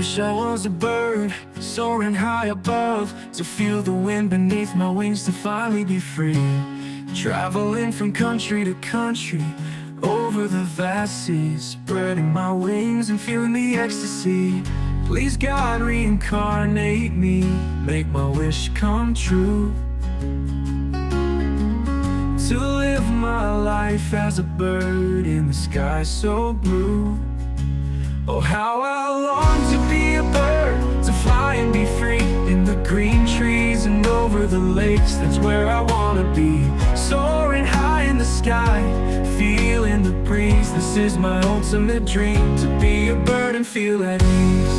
wish I was a bird, soaring high above, to feel the wind beneath my wings, to finally be free. Traveling from country to country, over the vast seas, spreading my wings and feeling the ecstasy. Please God, reincarnate me, make my wish come true. To live my life as a bird in the sky so blue. Oh, how I long to be a bird, to fly and be free, in the green trees and over the lakes, that's where I wanna be. Soaring high in the sky, feeling the breeze, this is my ultimate dream, to be a bird and feel at ease.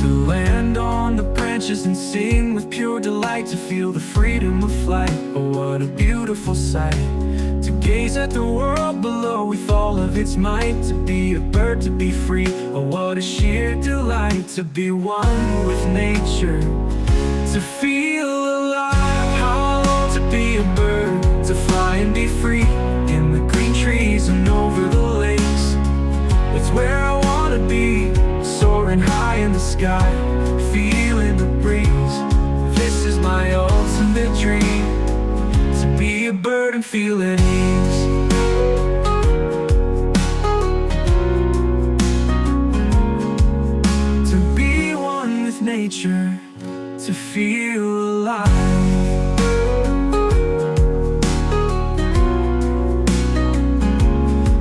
To land on the branches and sing with pure delight, to feel the freedom of flight. Oh, what a beautiful sight, to gaze at the world below with all of its might. To be a bird, to be free, oh what a sheer delight. To be one with nature, to feel alive. How I long to be a bird, to fly and be free, in the green trees and over the lakes, it's where I wanna be. Soaring high in the sky, feeling the breeze, this is my ultimate dream, to be a bird and feel at ease. To be one with nature, to feel alive.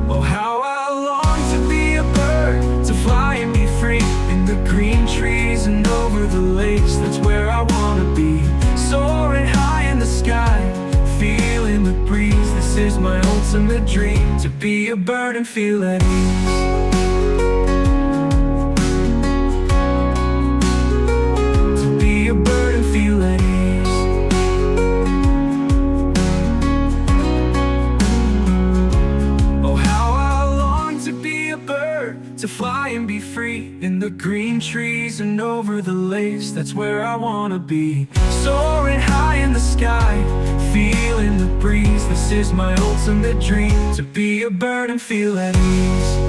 Oh, how I long to be a bird, to fly and be free, in the green trees and over the lakes, that's where I wanna be. Soaring high in the sky, feeling the breeze, this is my ultimate dream, to be a bird and feel at ease. To fly and be free, in the green trees and over the lakes, that's where I wanna be. Soaring high in the sky, feeling the breeze, this is my ultimate dream, to be a bird and feel at ease.